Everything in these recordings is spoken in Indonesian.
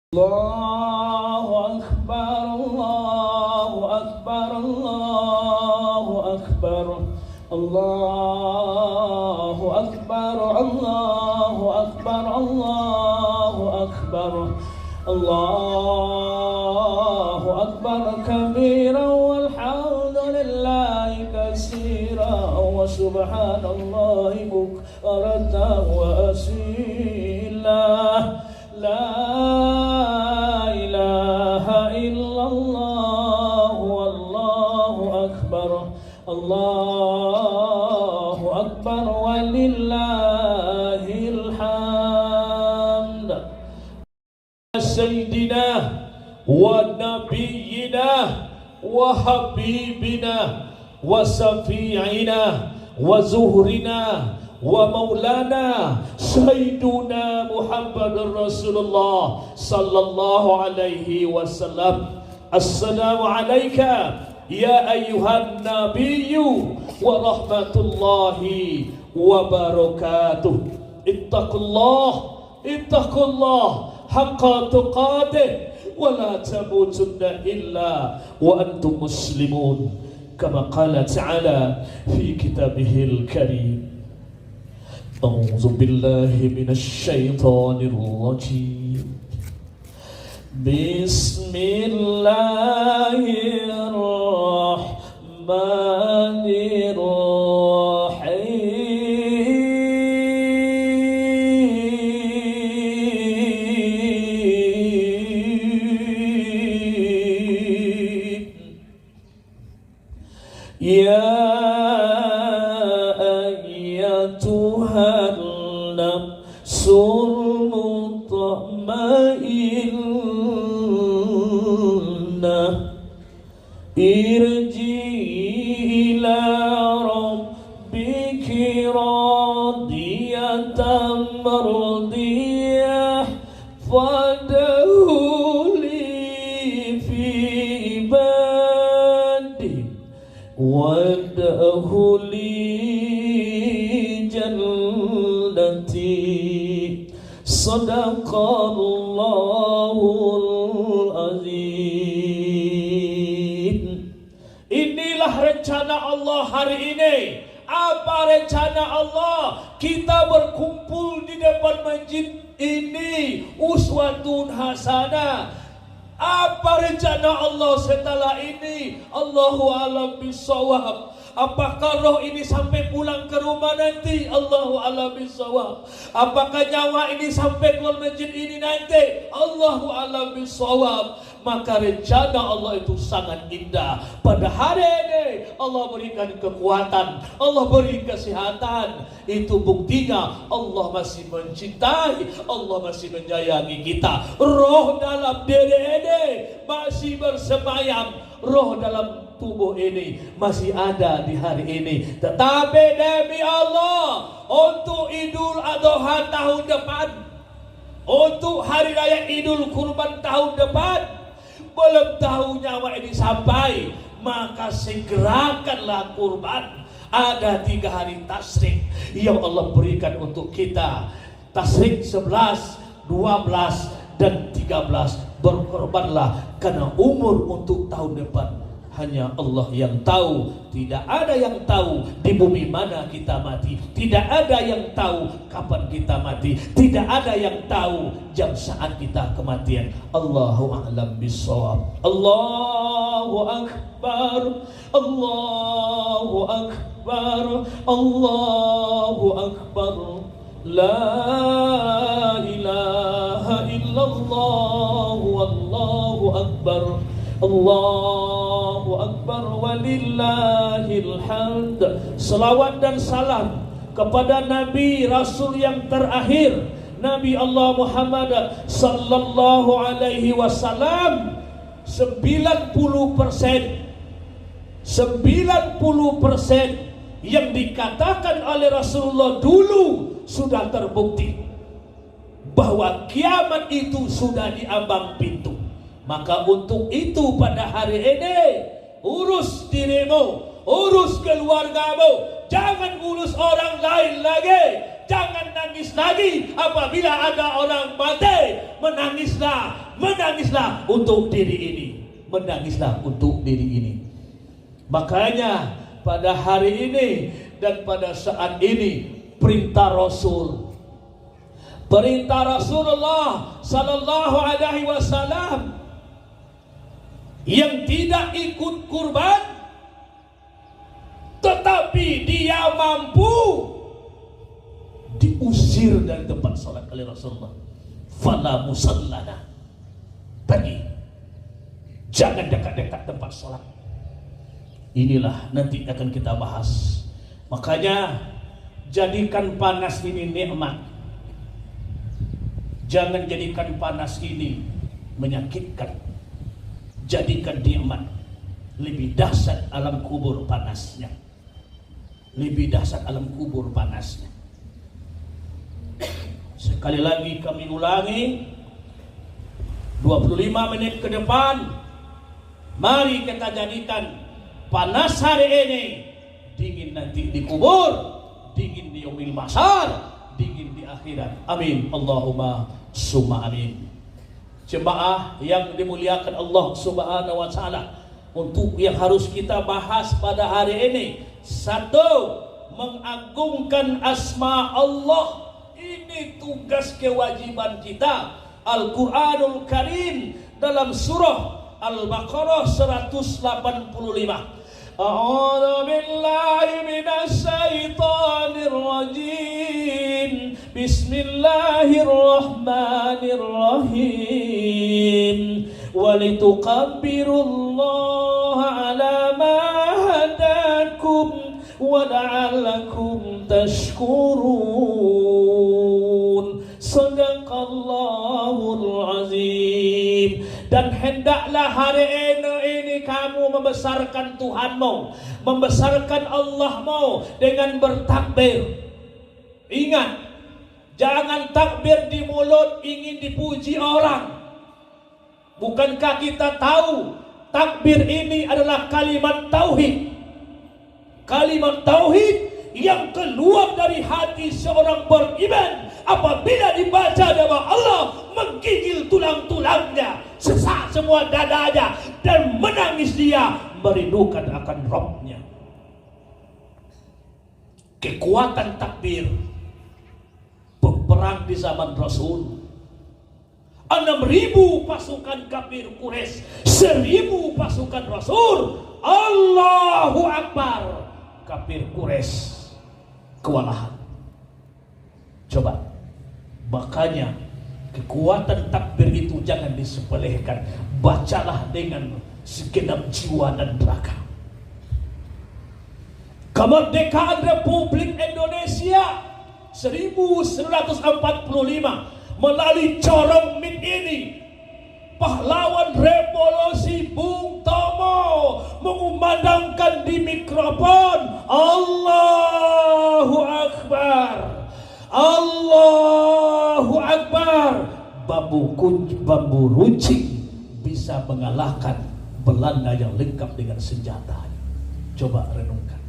Allahu Akbar, Allahu Akbar, Allahu Akbar, Allahu Akbar, Allahu Akbar, Allahu Akbar, Allahu Akbar kabiran walhamdulillahi katsiran wa subhanallahi bukratan wa asila. La ilaha illallah wallahu akbar, Allahu akbar walillahil hamd. Sayyidina wa nabiyyina wa habibina wa safi'ina wa zuhrina wa maulana sayyiduna Muhammadur Rasulullah sallallahu alaihi wasallam. Assalamu alayka ya ayyuhan nabiyyu wa rahmatullahi wa barakatuh. Ittaqullah haqqa tuqatih wa la tamutunna illa wa antum muslimun kama qala ta'ala fi kitabihil karim. A'udzu billahi minasy syaithanir rajim. Bismillahirrahmanirrahim. Ya ayyatuhan nafsul mutmainnah irji ila rabbiki radiyatan mardiyah fadkhuli fi ibadi wadkhuli jannati. Sadaqallahul azim. Inilah rencana Allah hari ini. Apa rencana Allah? Kita berkumpul di depan masjid ini, uswatun hasanah. Apa rencana Allah setelah ini? Allahu a'lam bishawab. Apakah roh ini sampai pulang ke rumah nanti? Allahu a'lam bishawab. Apakah nyawa ini sampai keluar masjid ini nanti? Allahu a'lam bishawab. Maka rencana Allah itu sangat indah. Pada hari ini Allah berikan kekuatan, Allah beri kesehatan. Itu buktinya Allah masih mencintai, Allah masih menyayangi kita. Roh dalam diri ini masih bersemayam, roh dalam tubuh ini masih ada di hari ini. Tetapi demi Allah, untuk Idul Adha tahun depan, untuk hari raya Idul Kurban tahun depan, belum tahu nyawa ini sampai, maka segerakanlah kurban. Ada 3 hari tasyrik yang Allah berikan untuk kita. Tasyrik 11, 12 dan 13. Berkorbanlah karena umur untuk tahun depan hanya Allah yang tahu. Tidak ada yang tahu di bumi mana kita mati. Tidak ada yang tahu kapan kita mati. Tidak ada yang tahu jam saat kita kematian. Allahu a'lam bishawab. Allahu akbar, Allahu akbar, Allahu akbar. La ilaha illallah wallahu akbar, Allahu akbar walillahil hamd. Salawat dan salam kepada Nabi Rasul yang terakhir, Nabi Allah Muhammad sallallahu alaihi wasallam. 90% yang dikatakan oleh Rasulullah dulu sudah terbukti bahwa kiamat itu sudah di ambang pintu. Maka untuk itu pada hari ini urus dirimu, urus keluargamu, jangan urus orang lain lagi. Jangan nangis lagi apabila ada orang mati. Menangislah, menangislah untuk diri ini. Menangislah untuk diri ini. Makanya pada hari ini dan pada saat ini perintah Rasulullah sallallahu alaihi wasallam yang tidak ikut kurban tetapi dia mampu diusir dari tempat salat oleh Rasulullah. Fala musallana. Pergi. Jangan dekat-dekat tempat salat. Inilah nanti akan kita bahas. Makanya jadikan panas ini nikmat. Jangan jadikan panas ini menyakitkan. Jadikan nikmat. Lebih dahsyat alam kubur panasnya. Lebih dahsyat alam kubur panasnya. Sekali lagi kami ulangi, 25 menit ke depan, mari kita jadikan panas hari ini dingin nanti di kubur, dingin di yaumil mahsyar, dingin di akhirat. Amin. Allahumma summa amin. Jemaah yang dimuliakan Allah Subhanahu wa taala, untuk yang harus kita bahas pada hari ini, satu, mengagungkan asma Allah. Ini tugas kewajiban kita. Al-Quranul Karim dalam surah Al-Baqarah 185. A'udzu billahi minasy syaithanir rajim. Bismillahirrahmanirrahim. Walitukabbirullaha ala ma hadakum wa la'allakum tashkurun. Sadaqallahul azim. Dan hendaklah hari ini kamu membesarkan Tuhanmu, membesarkan Allahmu dengan bertakbir. Ingat, jangan takbir di mulut ingin dipuji orang. Bukankah kita tahu takbir ini adalah kalimat tauhid? Kalimat tauhid yang keluar dari hati seorang beriman apabila dibaca nama Allah, menggigil tulang-tulangnya, sesak semua dadanya, dan menangis dia merindukan akan Rabbnya. Kekuatan takbir peperang di zaman Rasul. 6.000 pasukan kafir Quraisy, 1.000 pasukan Rasul. Allahu Akbar. Kafir Quraisy kewalahan. Coba, makanya kekuatan takbir itu jangan disepelekan. Bacalah dengan segenap jiwa dan raga. Kemerdekaan Republik Indonesia 1945 melalui corong min ini, pahlawan revolusi Bung Tomo mengumandangkan di mikrofon, Allahu Akbar, Allahu Akbar. Bambu runcing bisa mengalahkan Belanda yang lengkap dengan senjatanya. Coba renungkan.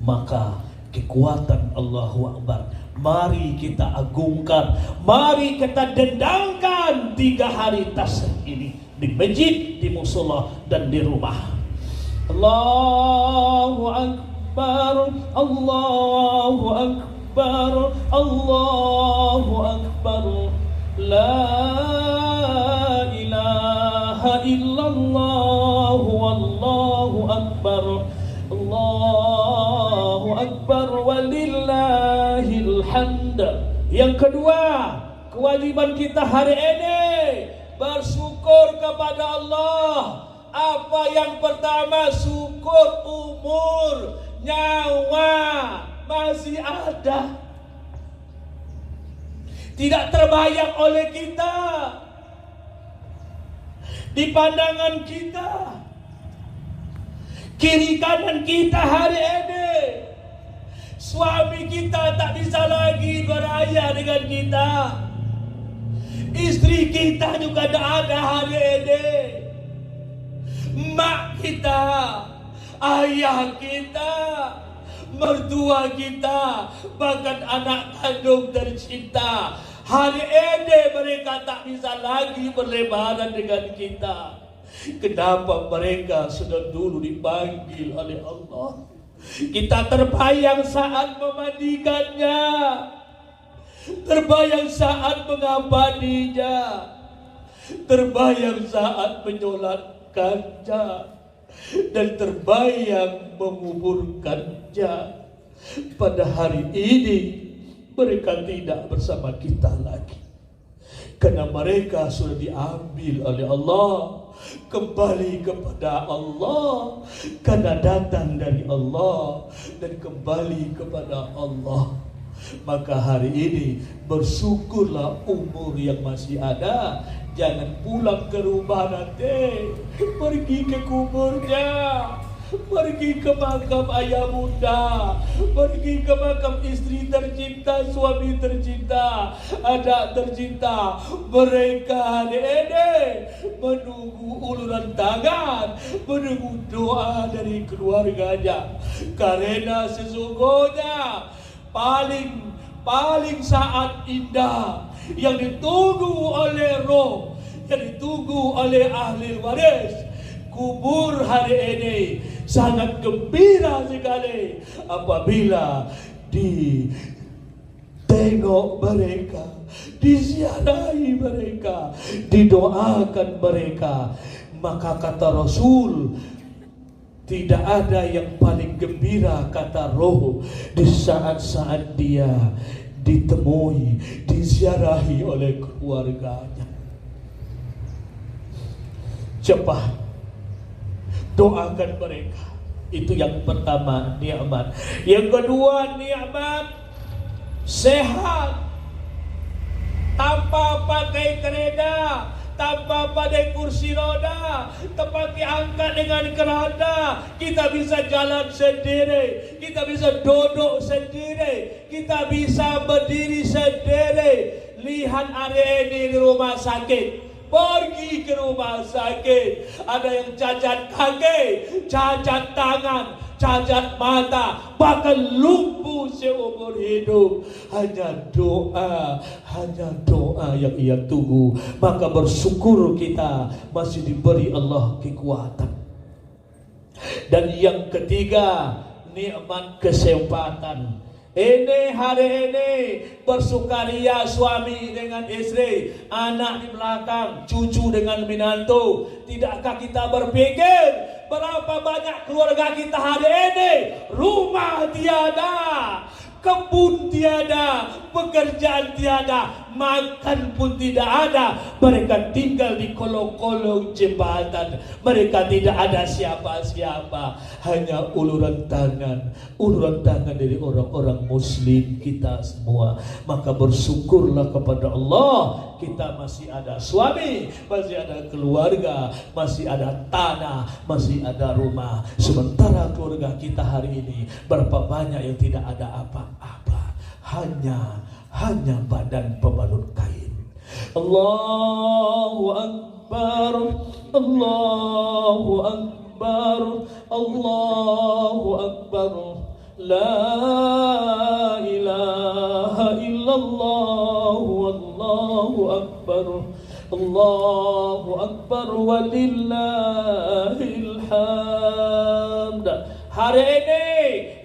Maka kekuatan Allahu Akbar mari kita agungkan, mari kita dendangkan 3 hari tasbih ini di masjid, di musola, dan di rumah. Allahu Akbar, Allahu Akbar, Allahu Akbar, la ilaha illallah, wallahu akbar, Allahu Akbar, walillahil hamd. Yang kedua, kewajiban kita hari ini bersyukur kepada Allah. Apa yang pertama? Syukur umur, nyawa masih ada, tidak terbayang oleh kita di pandangan kita. Kiri kanan kita hari ini, suami kita tak bisa lagi beraya dengan kita, istri kita juga tak ada hari ini, mak kita, ayah kita, mertua kita, bahkan anak kandung tercinta Hari ini mereka tak bisa lagi berlebaran dengan kita. Kenapa mereka sudah dulu dipanggil oleh Allah? Kita terbayang saat memandikannya, terbayang saat mengabadinya, terbayang saat menyolatkannya, dan terbayang menguburkannya. Pada hari ini mereka tidak bersama kita lagi, karena mereka sudah diambil oleh Allah, kembali kepada Allah, karena datang dari Allah dan kembali kepada Allah. Maka hari ini bersyukurlah umur yang masih ada. Jangan pulang ke rumah nanti, pergi ke kuburnya, pergi ke makam ayah bunda, pergi ke makam istri tercinta, suami tercinta, anak tercinta. Mereka hari ini menunggu uluran tangan, menunggu doa dari keluarganya. Karena sesungguhnya paling saat indah yang ditunggu oleh roh, yang ditunggu oleh ahli waris, kubur hari ini sangat gembira sekali apabila ditengok mereka, diziarahi mereka, didoakan mereka. Maka kata Rasul, tidak ada yang paling gembira, kata roh, di saat-saat dia ditemui, diziarahi oleh keluarganya. Cepat doakan mereka. Itu yang pertama, nikmat. Yang kedua, nikmat sehat, tanpa pakai kereta, tanpa pakai kursi roda, tanpa diangkat dengan keranda. Kita bisa jalan sendiri, kita bisa duduk sendiri, kita bisa berdiri sendiri. Lihat hari ini di rumah sakit, pergi ke rumah sakit, ada yang cacat kaki, cacat tangan, cacat mata, bahkan lumpuh seumur hidup. Hanya doa yang ia tunggu. Maka bersyukur kita masih diberi Allah kekuatan. Dan yang ketiga, nikmat kesempatan. Ini hari ini bersukaria suami dengan istri, anak di belakang, cucu dengan menantu. Tidakkah kita berpikir berapa banyak keluarga kita hari ini rumah tiada, kebun tiada, pekerjaan tiada, makan pun tidak ada. Mereka tinggal di kolong-kolong jembatan. Mereka tidak ada siapa-siapa, hanya uluran tangan dari orang-orang muslim kita semua. Maka bersyukurlah kepada Allah, kita masih ada suami, masih ada keluarga, masih ada tanah, masih ada rumah. Sementara keluarga kita hari ini berapa banyak yang tidak ada apa-apa, hanya badan pembalut kain. Allahu Akbar, Allahu Akbar, Allahu Akbar. La ilaha illallah, Allahu Akbar, Allahu Akbar, walillahil hamd. Hari ini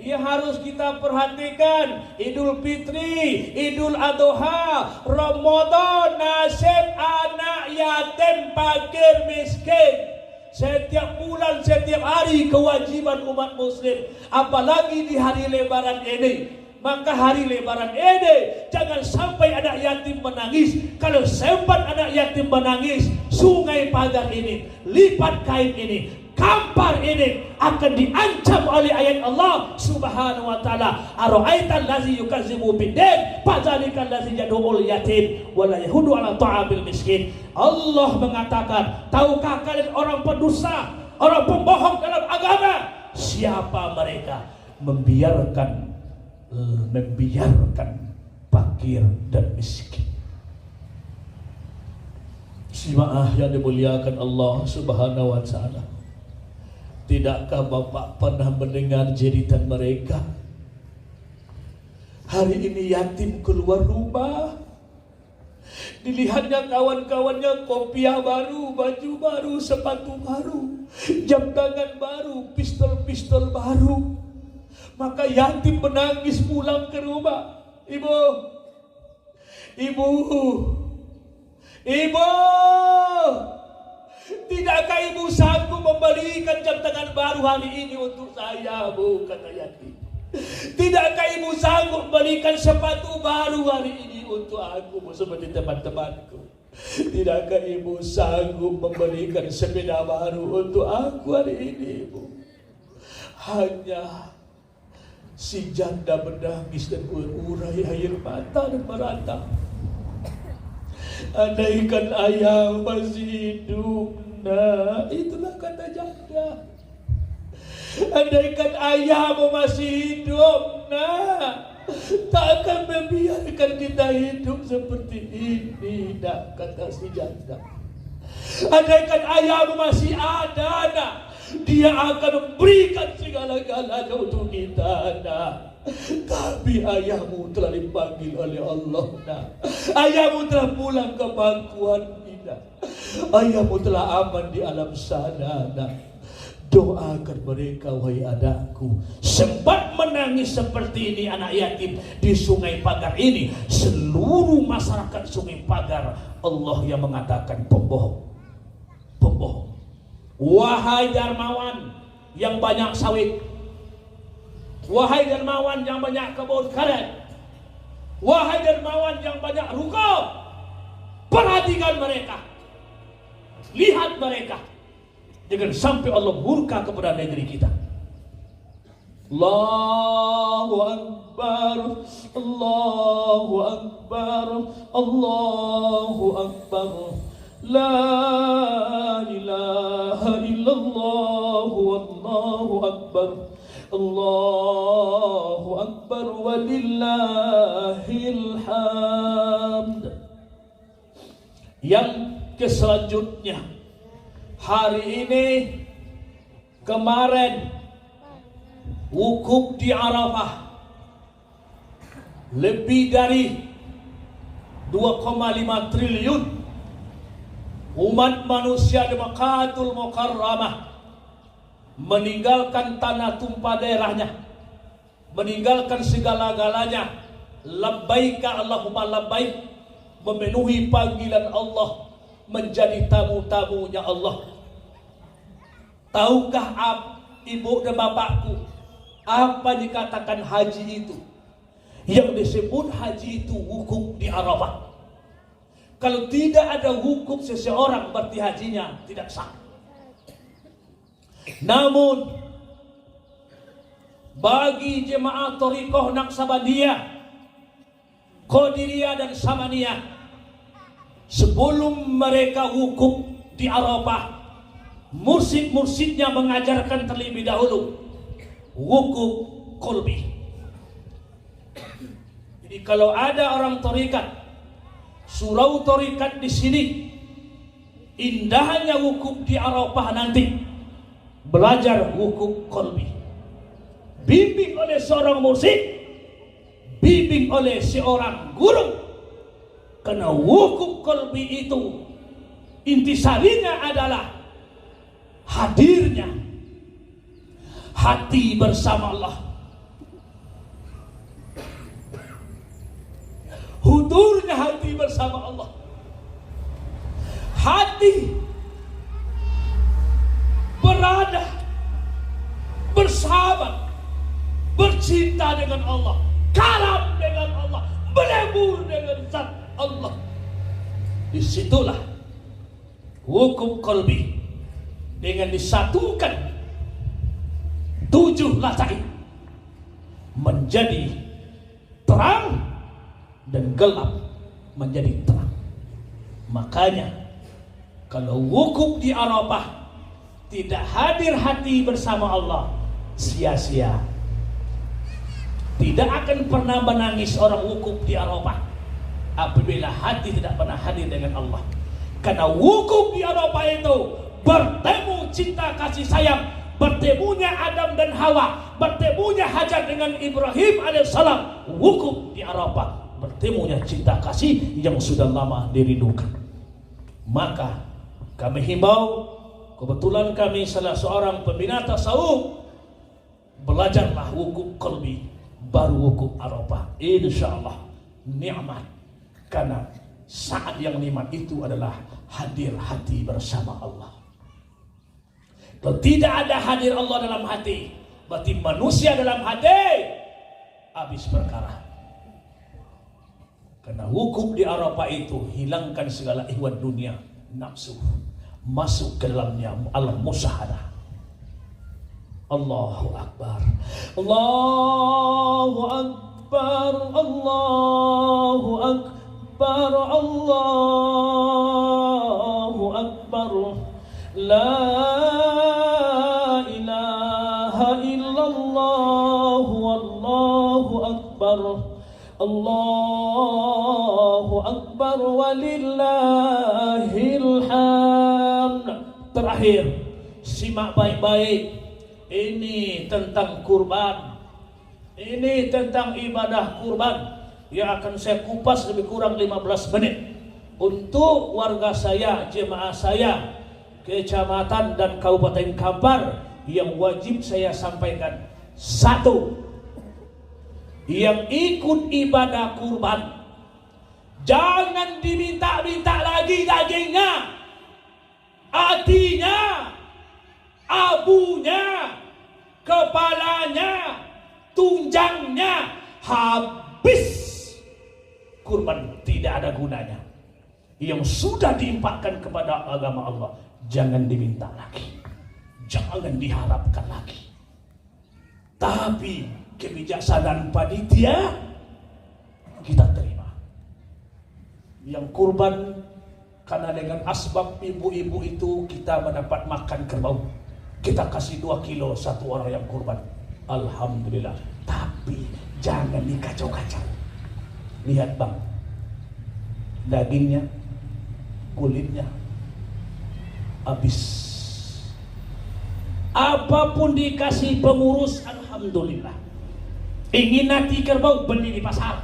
yang harus kita perhatikan, Idul Fitri, Idul Adha, Ramadan, nasib anak yatim, fakir, miskin. Setiap bulan, setiap hari kewajiban umat muslim. Apalagi di hari lebaran ini. Maka hari lebaran ini jangan sampai anak yatim menangis. Kalau sempat anak yatim menangis, sungai pagar ini, lipat kain ini, kampar ini akan diancam oleh ayat Allah Subhanahu wa taala. Ara'aital ladzi yukazzibu bid-din fadzalikal ladzi yad'ul yatim wa la yahudu 'ala ta'amil miskin. Allah mengatakan, tahukah kalian orang pendusta, orang pembohong dalam agama? Siapa mereka? Membiarkan fakir dan miskin. Jemaah yang dimuliakan Allah Subhanahu wa taala, tidakkah Bapak pernah mendengar jeritan mereka? Hari ini yatim keluar rumah, Dilihatnya kawan-kawannya kopiah baru, baju baru, sepatu baru, jam tangan baru, pistol-pistol baru. Maka yatim menangis pulang ke rumah. Ibu, tidakkah ibu sanggup membelikan jam tangan baru hari ini untuk saya, Bu? Kata yatim. Tidakkah ibu sanggup membelikan sepatu baru hari ini untuk aku, Bu, seperti teman-temanku? Tidakkah ibu sanggup membelikan sepeda baru untuk aku hari ini, Bu? Hanya si janda menangis dan berurai air mata dan merata. Andaikan ayah masih hidup, nah, itulah kata janda. Andaikan ayahmu masih hidup, nah, tak akan membiarkan kita hidup seperti ini, nak, kata si janda. Andaikan ayahmu masih ada, nak, dia akan memberikan segala-galanya untuk kita, nak. Tapi ayahmu telah dipanggil oleh Allah, nak. Ayahmu telah pulang ke pangkuan kita. Ayahmu telah aman di alam sana, nak. Doakan mereka, wahai anakku. Sebab menangis seperti ini anak yatim di Sungai Pagar ini, seluruh masyarakat Sungai Pagar, Allah yang mengatakan pembohong. Pembohong. Wahai dermawan yang banyak sawit, wahai dermawan yang banyak kebun karet, wahai dermawan yang banyak ruko, perhatikan mereka, lihat mereka. Jangan sampai Allah murka kepada negeri kita. Allahu Akbar, Allahu Akbar, Allahu Akbar. La ilaha illallah, Allahu Akbar. Allahu Akbar walillahil hamd. Yang selanjutnya, hari ini, kemarin, wukuf di Arafah, lebih dari 2,5 triliun umat manusia di Makkahul Mukarramah meninggalkan tanah tumpah daerahnya, meninggalkan segala-galanya, labbaika Allahumma labbaik, memenuhi panggilan Allah, menjadi tamu-tamunya Allah. Tahukah ibu dan bapakku apa dikatakan haji itu? Yang disebut haji itu wukuf di Arafah. Kalau tidak ada wukuf seseorang, berarti hajinya tidak sah. Namun bagi jemaah Thariqah Naqsabandiyah, Qadiriyah dan Samaniyah, sebelum mereka wukuf di Arafah, mursyid-mursyidnya mengajarkan terlebih dahulu wukuf qalbi. Jadi kalau ada orang thariqat, surau thariqat di sini, indahnya wukuf di Arafah nanti, belajar wukuf qalbi. Bimbing oleh seorang mursyid, bimbing oleh seorang guru. Karena wukuf qalbi itu intisarinya adalah hadirnya hati bersama Allah, hudurnya hati bersama Allah, hati berada bersama, bercinta dengan Allah, kalam dengan Allah, melebur dengan zat Allah. Disitulah wukuf qalbi dengan disatukan 7 lasa'i menjadi terang dan gelap menjadi terang. Makanya kalau wukuf di Arafah tidak hadir hati bersama Allah, sia-sia. Tidak akan pernah menangis orang wukuf di Arafah apabila hati tidak pernah hadir dengan Allah. Karena wukuf di Arafah itu bertemu cinta kasih sayang, bertemunya Adam dan Hawa, bertemunya Hajar dengan Ibrahim alaihissalam. Wukuf di Arafah bertemunya cinta kasih yang sudah lama dirindukan. Maka kami himbau, kebetulan kami salah seorang pembina tasawuf, belajarlah wukuf qalbi baru wukuf Arafah. Insyaallah nikmat, karena saat yang nikmat itu adalah hadir hati bersama Allah. Kalau tidak ada hadir Allah dalam hati, berarti manusia dalam hati habis perkara. Karena wukuf di Arafah itu hilangkan segala ihwal dunia, nafsu, masuk ke dalamnya alam musyahadah. Allahu Akbar, Allahu Akbar, Allahu Akbar, Allahu Akbar, la ilaha illallah, wallahu akbar, Allahu Akbar, walillahil hamd. Terakhir, simak baik-baik. Ini tentang kurban. Ini tentang ibadah kurban yang akan saya kupas lebih kurang 15 menit untuk warga saya, jemaah saya, kecamatan dan Kabupaten Kampar yang wajib saya sampaikan. Satu, yang ikut ibadah kurban jangan diminta-minta lagi dagingnya, hatinya, abunya, kepalanya, tunjangnya, habis kurban, tidak ada gunanya. Yang sudah diimpakkan kepada agama Allah jangan diminta lagi, jangan diharapkan lagi. Tapi kebijaksanaan panitia kita terima. Yang kurban karena dengan asbab ibu-ibu itu kita mendapat makan kerbau, kita kasih 2 kilo satu orang yang kurban, alhamdulillah. Tapi jangan dikacau-kacau. Lihat bang, dagingnya, kulitnya habis. Apapun dikasih pengurus, alhamdulillah. Ingin nanti kerbau, beli di pasar,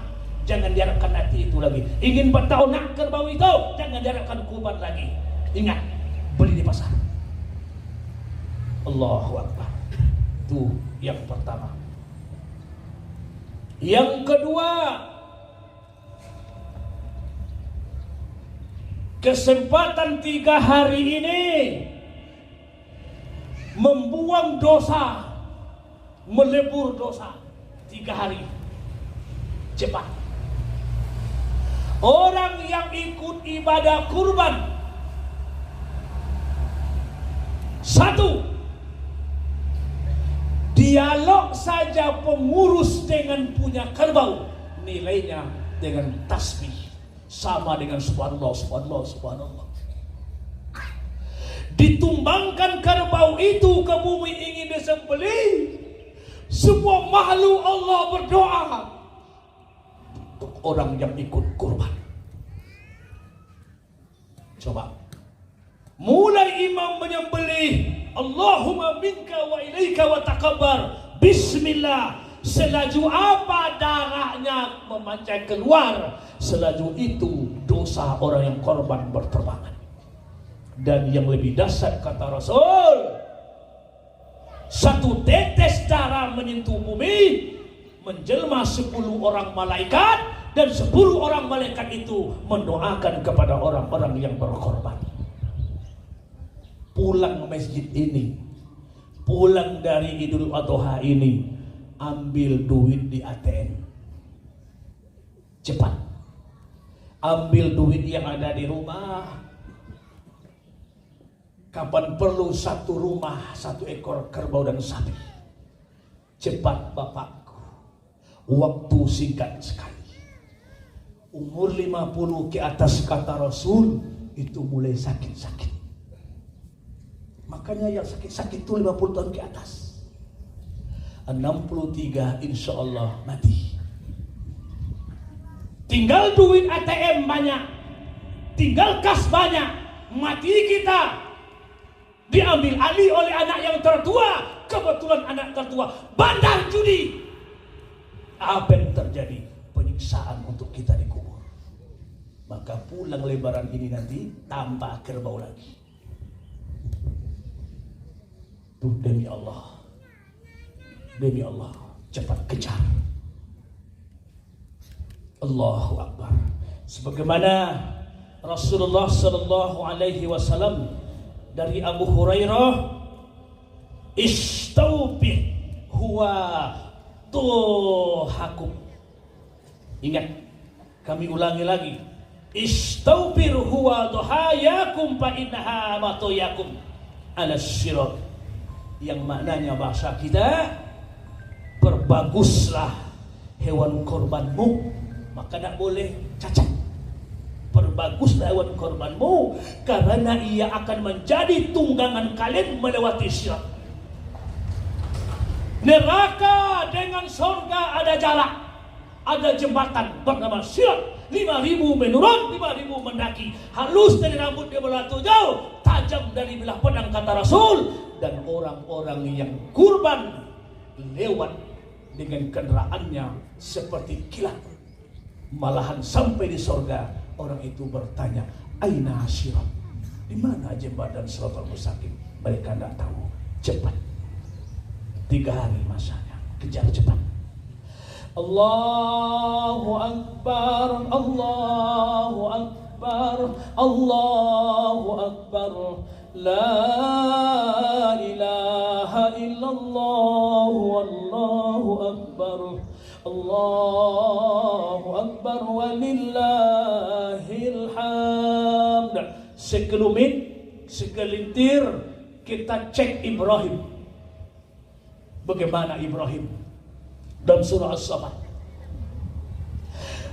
jangan diharapkan nanti itu lagi. Ingin bertaunak kerbau itu, jangan diharapkan kurban lagi. Ingat, beli di pasar. Allahu Akbar. Itu yang pertama. Yang kedua, kesempatan 3 hari ini membuang dosa, melebur dosa. 3 hari cepat. Orang yang ikut ibadah kurban, satu, dialog saja pengurus dengan punya kerbau, nilainya dengan tasbih sama dengan subhanallah, subhanallah, subhanallah. Ditumbangkan kerbau itu ke bumi ingin disembelih, semua makhluk Allah berdoa untuk orang yang ikut kurban. Coba, mulai imam menyembelih, Allahumma minka wa ilaika wa takabbar, bismillah. Selaju apa darahnya memancar keluar, selaju itu dosa orang yang korban berterbangan. Dan yang lebih dahsyat kata Rasul, 1 tetes darah menyentuh bumi menjelma 10 orang malaikat, dan 10 orang malaikat itu mendoakan kepada orang-orang yang berkorban. Pulang masjid ini, pulang dari Idul Adha ini, ambil duit di ATM. Cepat. Ambil duit yang ada di rumah. Kapan perlu 1 rumah, 1 ekor kerbau dan sapi. Cepat bapakku. Waktu singkat sekali. Umur 50 ke atas kata Rasul itu mulai sakit-sakit. Makanya yang sakit-sakit itu 50 tahun ke atas. 63 insya Allah mati. Tinggal duit ATM banyak, tinggal kas banyak, mati kita. Diambil alih oleh anak yang tertua. Kebetulan anak tertua bandar judi. Apa yang terjadi? penyiksaan untuk kita dikubur. Maka pulang lebaran ini nanti tambah kerbau lagi. Tuh demi Allah, cepat kejar. Allahu Akbar. Sebagaimana Rasulullah sallallahu alaihi wasallam dari Abu Hurairah, istaubi huwa tuhakum. Ingat, kami ulangi lagi. Istaubir huwa duhayakum fa innaha matoyakum ala sirat. Yang maknanya bahasa kita, perbaguslah hewan korbanmu, maka tak boleh cacat. Perbaguslah hewan korbanmu, karena ia akan menjadi tunggangan kalian melewati sirat. Neraka dengan surga ada jarak, ada jembatan bernama sirat. 5.000 menurun, 5.000 mendaki. Halus dari rambut dia berlalu jauh, tajam dari bilah pedang kata Rasul. Dan orang-orang yang kurban lewat dengan kendaraannya seperti kilat. Malahan sampai di surga, orang itu bertanya, aina sirat? Di mana jembatan Siratal Mustaqim? Mereka tidak tahu. Cepat, 3 hari masanya, kejar cepat. Allahu Akbar, Allahu Akbar, Allahu Akbar, la ilaha illallah, Allahu Akbar, Allahu Akbar, walillahil hamd. Segelintir kita cek Ibrahim. Bagaimana Ibrahim? Dalam surah As-Saffat.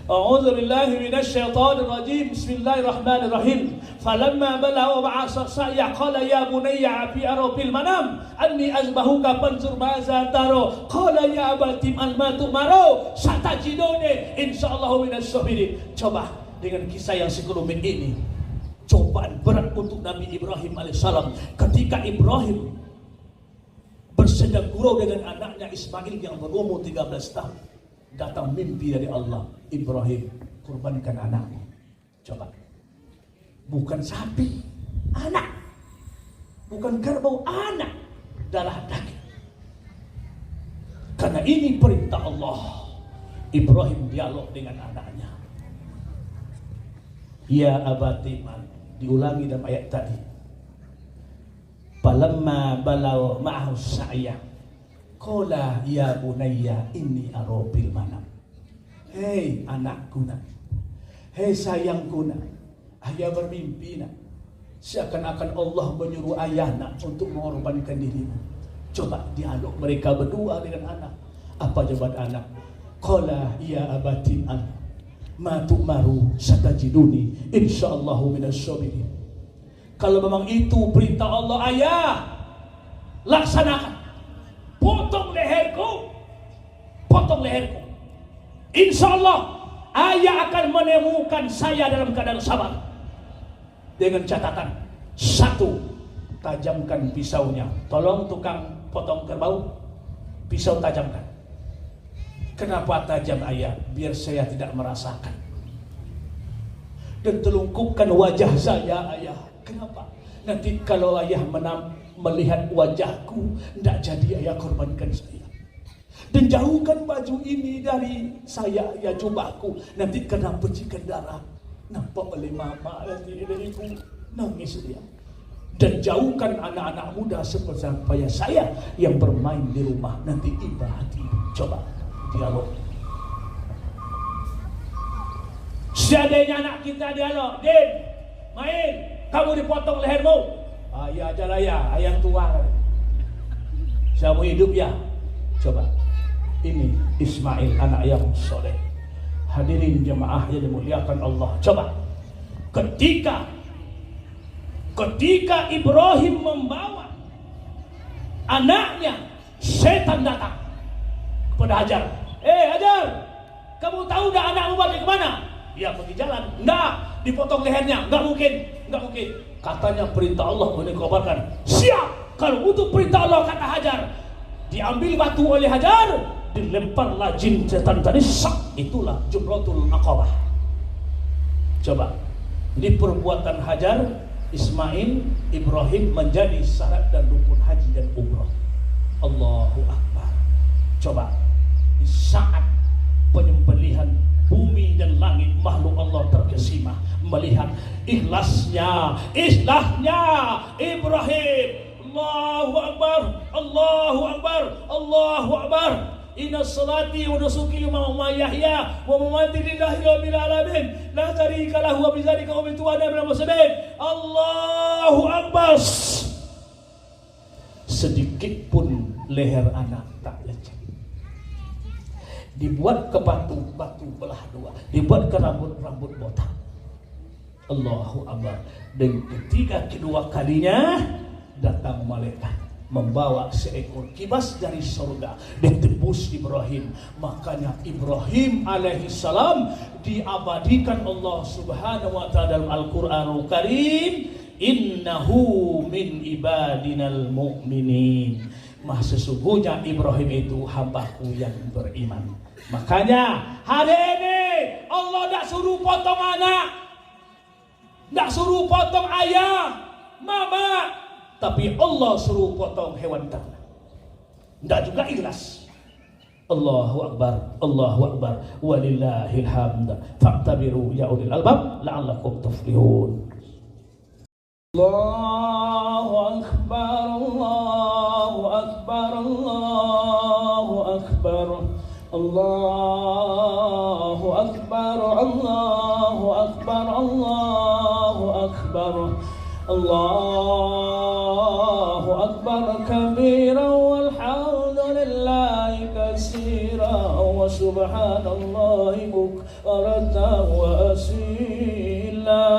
A'udzu billahi minasyaitonir rajim. Bismillahirrahmanirrahim. Falamma balagha ma'asa sa'ya qala ya bunayya fi arabil manam anni azbahuka fanzur maza taro. Qala ya abati ma tu'maru satajiduni insyaallah minas sabirin. Coba dengan kisah yang sekelumit ini, cobaan berat untuk Nabi Ibrahim alaihissalam. Ketika Ibrahim bersedang gurau dengan anaknya Ismail yang berumur 13 tahun, datang mimpi dari Allah, Ibrahim, kurbankan anakmu. Coba, bukan sapi, anak, bukan kerbau, anak, darah daging. Karena ini perintah Allah. Ibrahim dialog dengan anaknya. Ya abati man, diulangi dalam ayat tadi. Falamma balaw ma'ahu sa'ya qala ya bunayya inni arobil manam. Hei anakku nak, hei sayangku nak, ayah bermimpi nak, seakan-akan Allah menyuruh ayah nak untuk mengorbankan dirimu. Coba dialog mereka berdua dengan anak. Apa jawaban anak? Qala ya abati an ma tu'maru satajiduni insyaallahu minas sabirin. Kalau memang itu perintah Allah, ayah, laksanakan. Potong leherku. Insya Allah, ayah akan menemukan saya dalam keadaan sabar. Dengan catatan, 1, tajamkan pisaunya. Tolong tukang potong kerbau, pisau tajamkan. Kenapa tajam ayah? Biar saya tidak merasakan. Dan telungkupkan wajah saya ayah. Kenapa? Nanti kalau ayah melihat wajahku, tidak jadi ayah korbankan saya. Dan jauhkan baju ini dari saya, ya jubahku. Nanti kena percikan darah. Nampak oleh mama nanti dari ibu, nangis dia. Dan jauhkan anak-anak muda supaya saya yang bermain di rumah nanti iba hati. Coba dialog. Seadanya anak kita dialog, Din, main. Kamu dipotong lehermu. Ayah ajar ayah yang tua. Saya mau hidup ya. Coba. Ini Ismail anak yang soleh. Hadirin jemaah yang dimuliakan Allah. Coba. Ketika Ibrahim membawa anaknya, setan datang kepada Hajar. Hajar, kamu tahu dah anakmu balik kemana? Dia pergi jalan. Enggak, dipotong lehernya. Enggak mungkin. Katanya perintah Allah menikobarkan. Siap. Kalau untuk perintah Allah, kata Hajar, diambil batu oleh Hajar, dilemparlah jin setan tadi, sak, itulah Jumratul Aqabah. Coba, di perbuatan Hajar, Ismail, Ibrahim menjadi syarat dan rukun haji dan umrah. Allahu Akbar. Coba, di saat penyembelihan bumi dan langit makhluk Allah terkesima melihat ikhlasnya Ibrahim. Allahu Akbar, Allahu Akbar, Allahu Akbar. Inna salati wa nusuki wa mahyaya wa mamati lillahi rabbil alamin la syarika lahu wa bidzalika umirtu wa ana minal muslimin. Allahu Akbar. Sedikit pun leher anak tak lecet. Dibuat ke batu belah dua, dibuat ke rambut botak. Allahu Akbar. Dan ketika kedua kalinya datang malaikat membawa seekor kibas dari surga ditebus Ibrahim. Makanya Ibrahim alaihissalam diabadikan Allah subhanahu wa ta'ala dalam Al-Quranul Karim, innahu min ibadinal mu'minin. Sesungguhnya Ibrahim itu hambaku yang beriman. Makanya hari ini Allah tidak suruh potong anak, tidak suruh potong ayah, mama, tapi Allah suruh potong hewan ternak. Tidak juga ikhlas. Allahu Akbar, Allahu Akbar, walillahil hamd. Fa'tabiru ya ulil albab la'allakum tuflihun. Allahu Akbar, Allahu Akbar, Allahu Akbar, Allahu Akbar, Allahu Akbar, Allahu Akbar, Allahu Akbar kabira walhamdulillahi katsira wa subhanallahi bukratan wa asila.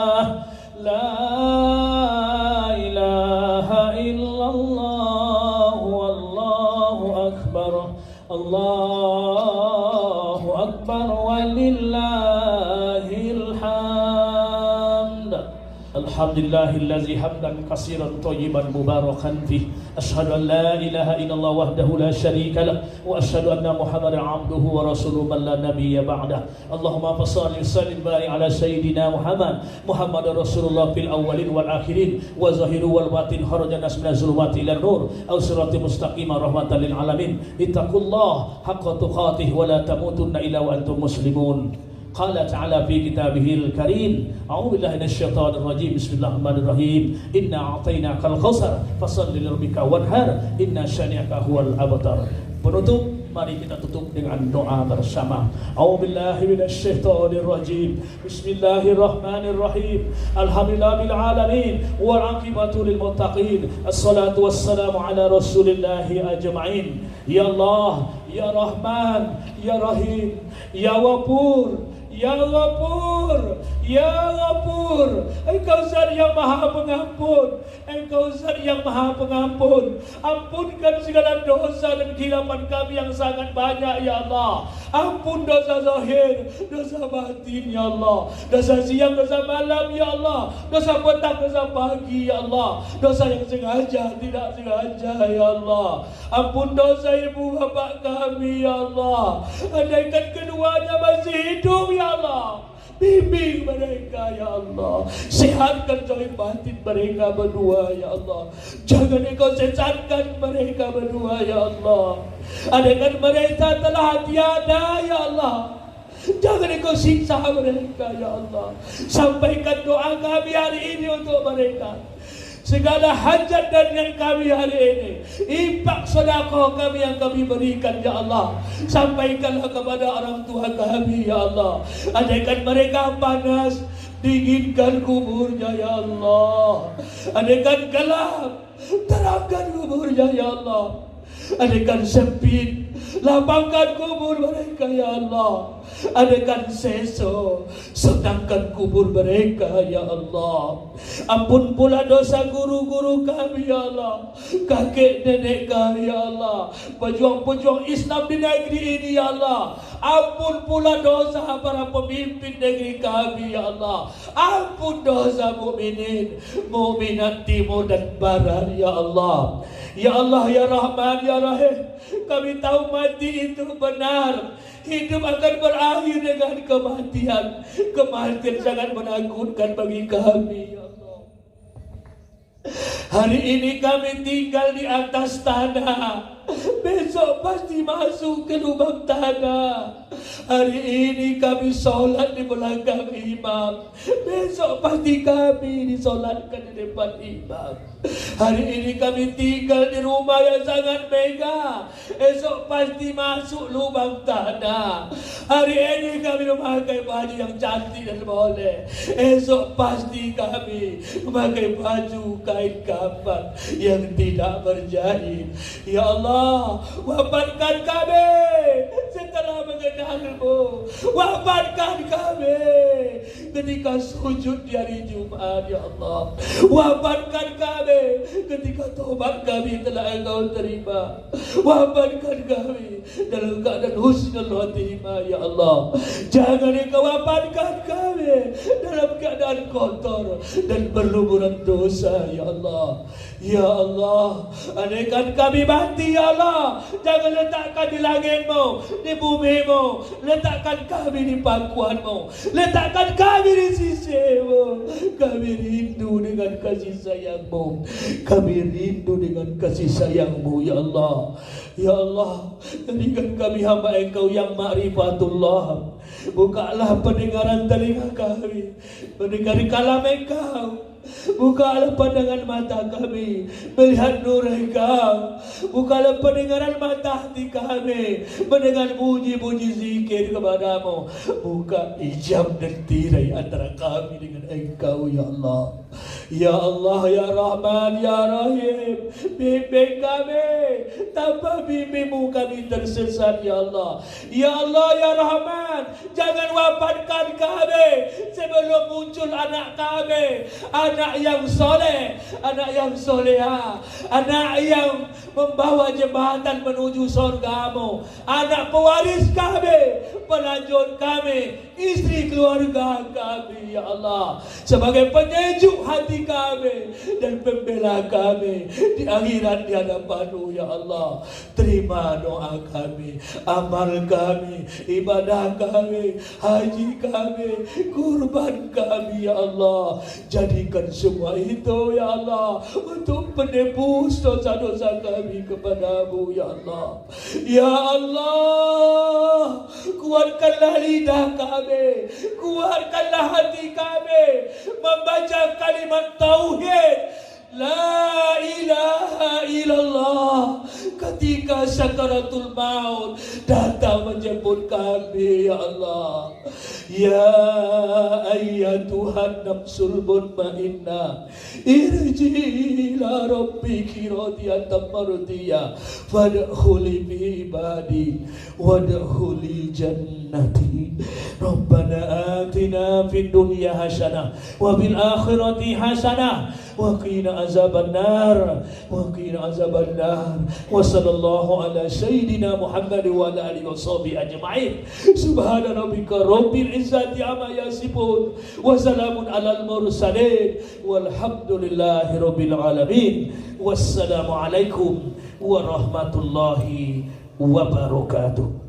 La ilaha illallah wallahu akbar, Allahu akbar walillahil hamd. Alhamdulillahillazi hamdan katsiran thayyiban mubarakan fih. Asyhadu an la ilaha illallah wahdahu la syarika lah wa asyhadu anna Muhammadan abduhu wa rasuluhu man la nabiyya ba'dah. Allahumma shalli wa sallim barik ala sayyidina Muhammadar Rasulullah fil awwalin wal akhirin wa zahiru wal batin kharajan minaz zulumati ilan nur aw siratal mustaqim rahmatan lil alamin. Ittaqullaha haqqa tuqatih wa la tamutunna illa wa antum muslimun. Qala ta'ala fi kitabihil karim, a'udzu billahi minasyaitonir rajim, bismillahirrahmanirrahim, inna a'tainakal kautsar fashalli lirabbika wanhar inna syani'aka huwal abtar. Penutup, mari kita tutup dengan doa bersama. A'udzu billahi minasyaitonir rajim, bismillahirrahmanirrahim, alhamdulillahil alamin wal 'aqibatu lil muttaqin, assalatu wassalamu ala rasulillahi ajma'in. Ya Allah, ya Rahman, ya Rahim, ya Ghafur, ya Ghafur, ya Ghafur. Engkau Zat yang Maha Pengampun, Engkau Zat yang Maha Pengampun. Ampunkan segala dosa dan kehilapan kami yang sangat banyak ya Allah. Ampun dosa zahir, dosa batin ya Allah, dosa siang, dosa malam ya Allah, dosa petang, dosa pagi ya Allah, dosa yang sengaja, tidak sengaja ya Allah. Ampun dosa ibu bapak kami ya Allah. Andaikan keduanya masih hidup ya Allah, bimbing mereka ya Allah, sehatkan zahir batin mereka berdua ya Allah. Jangan Engkau sesatkan mereka berdua ya Allah. Andaikan mereka telah tiada ya Allah, jangan Engkau siksa mereka ya Allah. Sampaikan doa kami hari ini untuk mereka. Segala hajat dan yang kami hari ini, infak sedekah kami yang kami berikan ya Allah, sampaikanlah kepada orang tua kami ya Allah. Andaikan mereka panas, dinginkan kuburnya ya Allah. Andaikan gelap, terangkan kuburnya ya Allah. Andaikan sempit, lapangkan kubur mereka ya Allah. adakan seso, senangkan kubur mereka ya Allah. Ampun pula dosa guru-guru kami ya Allah, kakek nenek kami ya Allah, pejuang-pejuang Islam di negeri ini ya Allah. Ampun pula dosa para pemimpin negeri kami ya Allah. Ampun dosa mukminin, mukminat timur dan barat ya Allah. Ya Allah ya Rahman ya Rahim, kami tahu mati itu benar, hidup akan berakhir dengan kematian. Kematian sangat menakutkan bagi kami ya Allah. Hari ini kami tinggal di atas tanah, besok pasti masuk ke lubang tanah. Hari ini kami sholat di belakang imam, besok pasti kami disolatkan di depan imam. Hari ini kami tinggal di rumah yang sangat megah, esok pasti masuk lubang tanah. Hari ini kami memakai baju yang cantik dan boleh, esok pasti kami memakai baju kain kafan yang tidak berjahit. Ya Allah, wafatkan kami setelah mengenalmu, wafatkan kami ketika sujud di hari Jumat ya Allah, wafatkan kami ketika tobat kami telah Engkau terima, wafatkan kami dalam keadaan husnul khotimah ya Allah. Jangan Engkau wafatkan kami dalam keadaan kotor dan berlumuran dosa ya Allah. Ya Allah, andaikan kami mati ya Allah, jangan letakkan di langit-Mu, di bumi-Mu, letakkan kami di pangkuan-Mu, letakkan kami di sisi-Mu. Kami rindu dengan kasih sayang-Mu, kami rindu dengan kasih sayang-Mu ya Allah. Ya Allah, jadikan kami hamba Engkau yang ma'rifatullah. Bukalah pendengaran telinga kami, mendengar kalam Engkau. Bukalah pandangan mata kami melihat nur Engkau. Bukalah pendengaran mata hati kami mendengar puji-puji zikir kepadamu. Buka hijab dan tirai antara kami dengan Engkau ya Allah. Ya Allah ya Rahman ya Rahim, bimbing kami, tanpa bimbingmu kami tersesat ya Allah. Ya Allah ya Rahman, jangan wafatkan kami sebelum muncul anak kami, anak yang soleh, anak yang soleha, anak yang membawa jembatan menuju surga-Mu, anak pewaris kami, pelanjut kami, istri keluarga kami ya Allah, sebagai penyejuk hati kami dan pembela kami di akhirat di hadapan-Mu ya Allah. Terima doa kami, amal kami, ibadah kami, haji kami, kurban kami ya Allah. Jadikan semua itu ya Allah untuk penebus dosa-dosa kami kepadamu ya Allah. Ya Allah, kuatkanlah lidah kami, kuatkanlah hati kami membaca kalimat tauhid La ilaha illallah ketika sakaratul maut datang menjemput kami ya Allah. Ya ayyatuhan nafsul mutmainnah, irji ila rabbiki radiyatan mardiyah, fadkhuli fi ibadi wadkhuli jannati. Rabbana atina fid dunya hasanah wa fil akhirati hasanah wa qina azaban nar wa qina azaban nar. Wa sallallahu ala sayyidina Muhammad wa ala alihi washabihi ajma'in. Subhana rabbika rabbil izzati amma yasifun wa salamun alal mursalin walhamdulillahi rabbil alamin. Wassalamu alaikum warahmatullahi wabarakatuh.